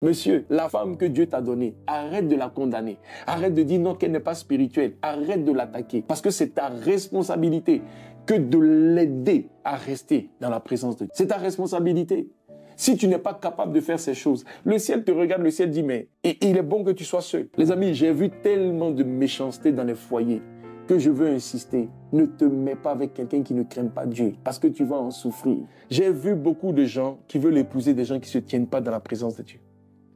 Monsieur, la femme que Dieu t'a donnée, arrête de la condamner. Arrête de dire non qu'elle n'est pas spirituelle. Arrête de l'attaquer. Parce que c'est ta responsabilité que de l'aider à rester dans la présence de Dieu. C'est ta responsabilité. Si tu n'es pas capable de faire ces choses, le ciel te regarde, le ciel dit mais il est bon que tu sois seul. Les amis, j'ai vu tellement de méchanceté dans les foyers que je veux insister. Ne te mets pas avec quelqu'un qui ne craint pas Dieu parce que tu vas en souffrir. J'ai vu beaucoup de gens qui veulent épouser des gens qui ne se tiennent pas dans la présence de Dieu.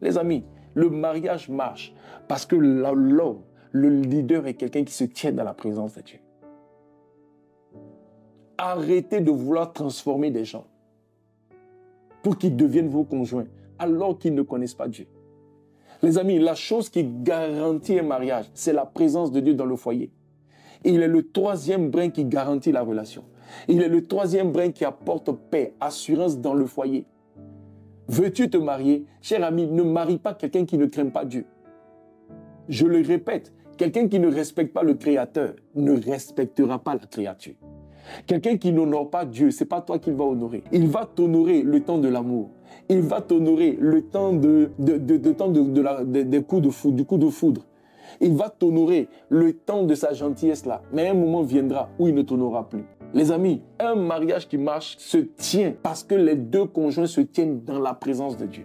Les amis, le mariage marche parce que l'homme, le leader est quelqu'un qui se tient dans la présence de Dieu. Arrêtez de vouloir transformer des gens pour qu'ils deviennent vos conjoints alors qu'ils ne connaissent pas Dieu. Les amis, la chose qui garantit un mariage, c'est la présence de Dieu dans le foyer. Et il est le troisième brin qui garantit la relation. Il est le troisième brin qui apporte paix, assurance dans le foyer. Veux-tu te marier? Cher ami, ne marie pas quelqu'un qui ne craint pas Dieu. Je le répète, quelqu'un qui ne respecte pas le Créateur ne respectera pas la créature. Quelqu'un qui n'honore pas Dieu, ce n'est pas toi qu'il va honorer. Il va t'honorer le temps de l'amour. Il va t'honorer le temps des coups de foudre, du coup de foudre. Il va t'honorer le temps de sa gentillesse là. Mais un moment viendra où il ne t'honorera plus. Les amis, un mariage qui marche se tient parce que les deux conjoints se tiennent dans la présence de Dieu.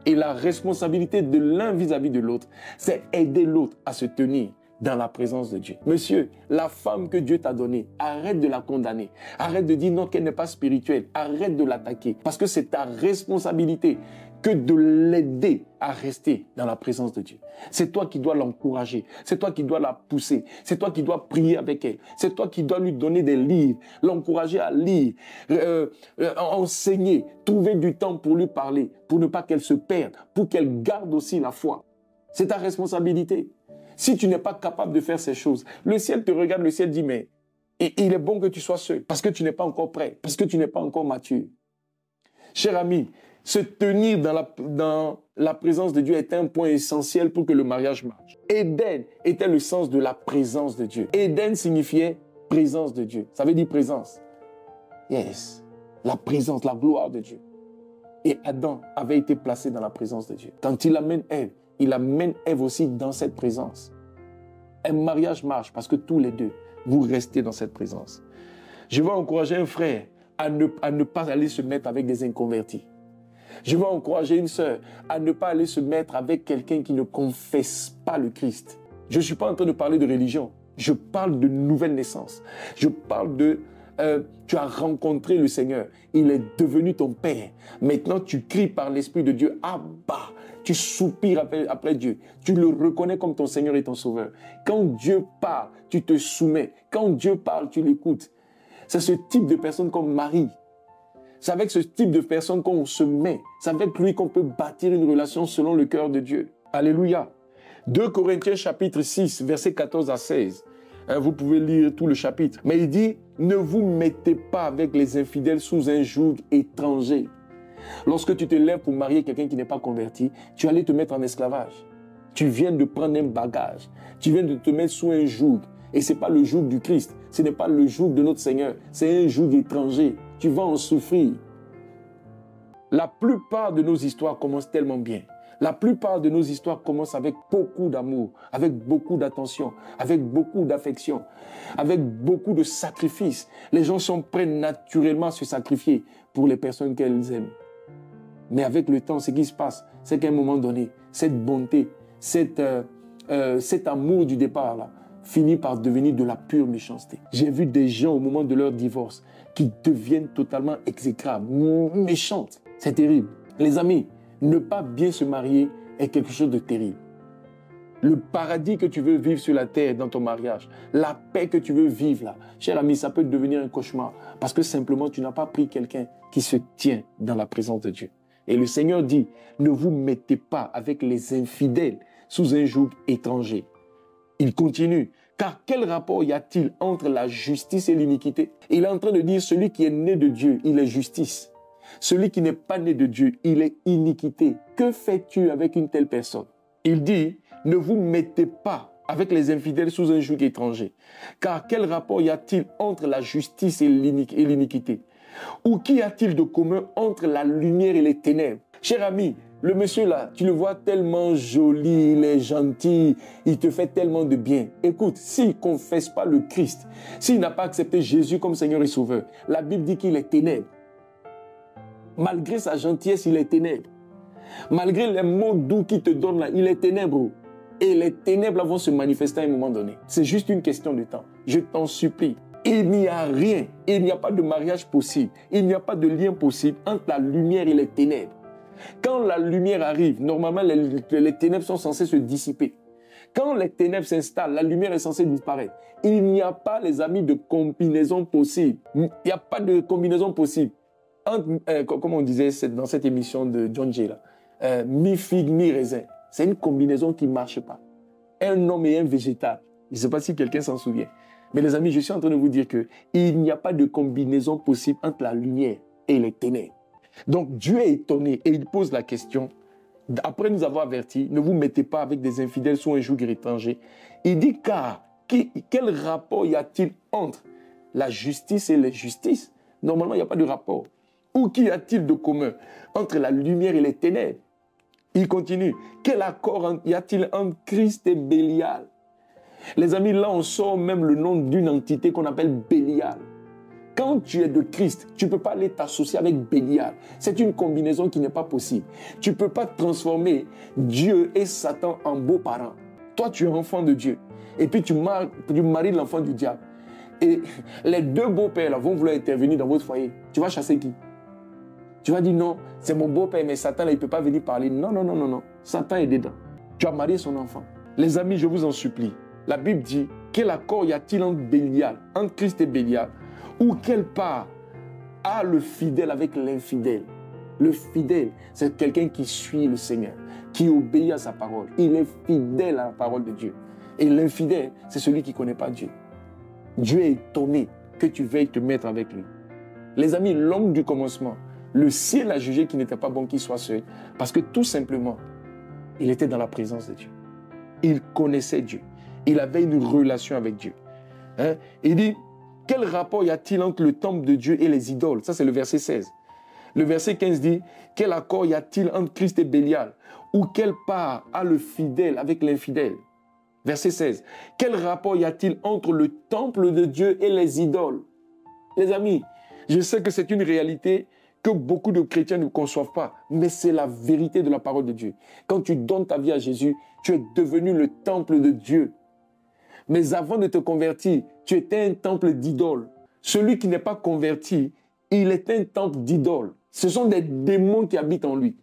Et la responsabilité de l'un vis-à-vis de l'autre, c'est aider l'autre à se tenir dans la présence de Dieu. Monsieur, la femme que Dieu t'a donnée, arrête de la condamner. Arrête de dire non qu'elle n'est pas spirituelle. Arrête de l'attaquer. Parce que c'est ta responsabilité que de l'aider à rester dans la présence de Dieu. C'est toi qui dois l'encourager. C'est toi qui dois la pousser. C'est toi qui dois prier avec elle. C'est toi qui dois lui donner des livres, l'encourager à lire, enseigner, trouver du temps pour lui parler, pour ne pas qu'elle se perde, pour qu'elle garde aussi la foi. C'est ta responsabilité. Si tu n'es pas capable de faire ces choses, le ciel te regarde, le ciel dit mais il est bon que tu sois seul parce que tu n'es pas encore prêt, parce que tu n'es pas encore mature. Cher ami, se tenir dans la présence de Dieu est un point essentiel pour que le mariage marche. Éden était le sens de la présence de Dieu. Éden signifiait présence de Dieu. Ça veut dire présence. Yes. La présence, la gloire de Dieu. Et Adam avait été placé dans la présence de Dieu. Quand il amène Ève aussi dans cette présence. Un mariage marche parce que tous les deux, vous restez dans cette présence. Je vais encourager un frère à ne pas aller se mettre avec des inconvertis. Je vais encourager une sœur à ne pas aller se mettre avec quelqu'un qui ne confesse pas le Christ. Je ne suis pas en train de parler de religion. Je parle de nouvelle naissance. Je parle de... tu as rencontré le Seigneur. Il est devenu ton Père. Maintenant, tu cries par l'Esprit de Dieu. Abba! Tu soupires après Dieu. Tu le reconnais comme ton Seigneur et ton Sauveur. Quand Dieu parle, tu te soumets. Quand Dieu parle, tu l'écoutes. C'est ce type de personne comme Marie. C'est avec ce type de personne qu'on se met. C'est avec lui qu'on peut bâtir une relation selon le cœur de Dieu. Alléluia. 2 Corinthiens chapitre 6, versets 14 à 16. Vous pouvez lire tout le chapitre. Mais il dit, ne vous mettez pas avec les infidèles sous un joug étranger. Lorsque tu te lèves pour marier quelqu'un qui n'est pas converti, tu allais te mettre en esclavage. Tu viens de prendre un bagage. Tu viens de te mettre sous un joug. Et ce n'est pas le joug du Christ. Ce n'est pas le joug de notre Seigneur. C'est un joug étranger. Tu vas en souffrir. La plupart de nos histoires commencent tellement bien. La plupart de nos histoires commencent avec beaucoup d'amour, avec beaucoup d'attention, avec beaucoup d'affection, avec beaucoup de sacrifices. Les gens sont prêts naturellement à se sacrifier pour les personnes qu'elles aiment. Mais avec le temps, ce qui se passe, c'est qu'à un moment donné, cette bonté, cet amour du départ là, finit par devenir de la pure méchanceté. J'ai vu des gens au moment de leur divorce qui deviennent totalement exécrables, méchantes. C'est terrible. Les amis, ne pas bien se marier est quelque chose de terrible. Le paradis que tu veux vivre sur la terre dans ton mariage, la paix que tu veux vivre là, cher ami, ça peut devenir un cauchemar parce que simplement tu n'as pas pris quelqu'un qui se tient dans la présence de Dieu. Et le Seigneur dit, ne vous mettez pas avec les infidèles sous un joug étranger. Il continue, car quel rapport y a-t-il entre la justice et l'iniquité? Il est en train de dire, celui qui est né de Dieu, il est justice. Celui qui n'est pas né de Dieu, il est iniquité. Que fais-tu avec une telle personne? Il dit, ne vous mettez pas avec les infidèles sous un joug étranger. Car quel rapport y a-t-il entre la justice et l'iniquité? Ou qu'y a-t-il de commun entre la lumière et les ténèbres? Cher ami, Le monsieur là, tu le vois tellement joli, il est gentil, il te fait tellement de bien. Écoute, s'il ne confesse pas le Christ, s'il n'a pas accepté Jésus comme Seigneur et Sauveur, la Bible dit qu'il est ténèbre. Malgré sa gentillesse, il est ténèbre. Malgré les mots doux qu'il te donne là, il est ténèbre. Et les ténèbres vont se manifester à un moment donné. C'est juste une question de temps. Je t'en supplie. Il n'y a rien, il n'y a pas de mariage possible, il n'y a pas de lien possible entre la lumière et les ténèbres. Quand la lumière arrive, normalement, les ténèbres sont censées se dissiper. Quand les ténèbres s'installent, la lumière est censée disparaître. Il n'y a pas, les amis, de combinaison possible. Il n'y a pas de combinaison possible. Comme on disait dans cette émission de John Jay, mi-figue, mi-raisin. C'est une combinaison qui ne marche pas. Un homme et un végétal. Je ne sais pas si quelqu'un s'en souvient. Mais les amis, je suis en train de vous dire qu'il n'y a pas de combinaison possible entre la lumière et les ténèbres. Donc Dieu est étonné et il pose la question, après nous avoir avertis, ne vous mettez pas avec des infidèles sous un joug étranger. Il dit car, quel rapport y a-t-il entre la justice et l'injustice? Normalement, il n'y a pas de rapport. Ou qu'y a-t-il de commun entre la lumière et les ténèbres? Il continue, quel accord y a-t-il entre Christ et Bélial? Les amis, là on sort même le nom d'une entité qu'on appelle Bélial. Quand tu es de Christ, tu ne peux pas aller t'associer avec Bélial. C'est une combinaison qui n'est pas possible. Tu ne peux pas transformer Dieu et Satan en beaux-parents. Toi, tu es enfant de Dieu. Et puis tu maries l'enfant du diable. Et les deux beaux-pères là, vont vouloir intervenir dans votre foyer. Tu vas chasser qui? Tu vas dire non, c'est mon beau-père, mais Satan là, il ne peut pas venir parler. Non, non, non, non, non. Satan est dedans. Tu as marié son enfant. Les amis, je vous en supplie. La Bible dit, quel accord y a-t-il entre Bélial, entre Christ et Bélial? Ou quelle part a le fidèle avec l'infidèle? Le fidèle, c'est quelqu'un qui suit le Seigneur, qui obéit à sa parole. Il est fidèle à la parole de Dieu. Et l'infidèle, c'est celui qui ne connaît pas Dieu. Dieu est étonné que tu veuilles te mettre avec lui. Les amis, l'homme du commencement, le ciel a jugé qu'il n'était pas bon qu'il soit seul, parce que tout simplement, il était dans la présence de Dieu. Il connaissait Dieu. Il avait une relation avec Dieu. Il dit, quel rapport y a-t-il entre le temple de Dieu et les idoles? Ça, c'est le verset 16. Le verset 15 dit, quel accord y a-t-il entre Christ et Bélial? Ou quelle part a le fidèle avec l'infidèle? Verset 16. Quel rapport y a-t-il entre le temple de Dieu et les idoles? Les amis, je sais que c'est une réalité que beaucoup de chrétiens ne conçoivent pas, mais c'est la vérité de la parole de Dieu. Quand tu donnes ta vie à Jésus, tu es devenu le temple de Dieu. Mais avant de te convertir, tu étais un temple d'idole. Celui qui n'est pas converti, il est un temple d'idole. Ce sont des démons qui habitent en lui.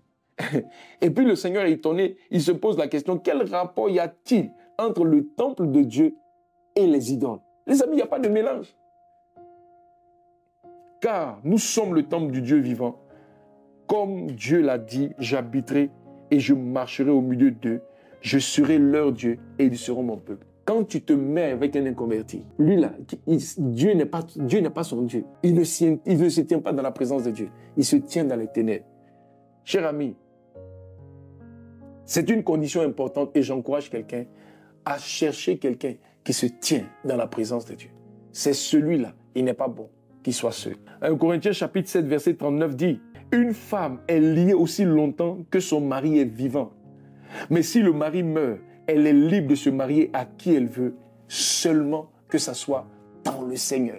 Et puis le Seigneur est étonné, il se pose la question, quel rapport y a-t-il entre le temple de Dieu et les idoles? Les amis, il n'y a pas de mélange. Car nous sommes le temple du Dieu vivant. Comme Dieu l'a dit, j'habiterai et je marcherai au milieu d'eux. Je serai leur Dieu et ils seront mon peuple. Quand tu te mets avec un inconverti, lui là, Dieu n'est pas son Dieu. Il ne se tient pas dans la présence de Dieu. Il se tient dans les ténèbres. Cher ami, c'est une condition importante et j'encourage quelqu'un à chercher quelqu'un qui se tient dans la présence de Dieu. C'est celui-là, il n'est pas bon qu'il soit seul. 1 Corinthiens chapitre 7, verset 39 dit, « Une femme est liée aussi longtemps que son mari est vivant. Mais si le mari meurt, elle est libre de se marier à qui elle veut, seulement que ça soit dans le Seigneur. »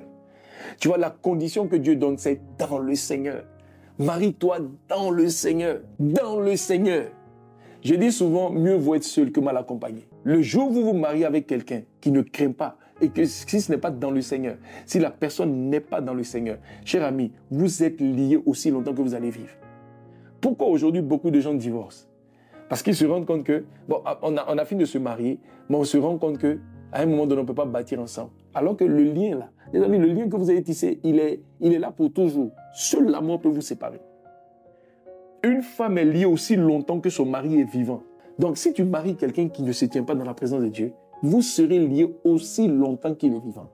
Tu vois, la condition que Dieu donne, c'est dans le Seigneur. Marie-toi dans le Seigneur. Dans le Seigneur. Je dis souvent, mieux vaut être seul que mal accompagné. Le jour où vous vous mariez avec quelqu'un qui ne craint pas, et que si ce n'est pas dans le Seigneur, si la personne n'est pas dans le Seigneur, cher ami, vous êtes liés aussi longtemps que vous allez vivre. Pourquoi aujourd'hui beaucoup de gens divorcent? Parce qu'ils se rendent compte que, bon, on a fini de se marier, mais on se rend compte qu'à un moment donné, on ne peut pas bâtir ensemble. Alors que le lien là, les amis, le lien que vous avez tissé, il est là pour toujours. Seul l'amour peut vous séparer. Une femme est liée aussi longtemps que son mari est vivant. Donc si tu maries quelqu'un qui ne se tient pas dans la présence de Dieu, vous serez liés aussi longtemps qu'il est vivant.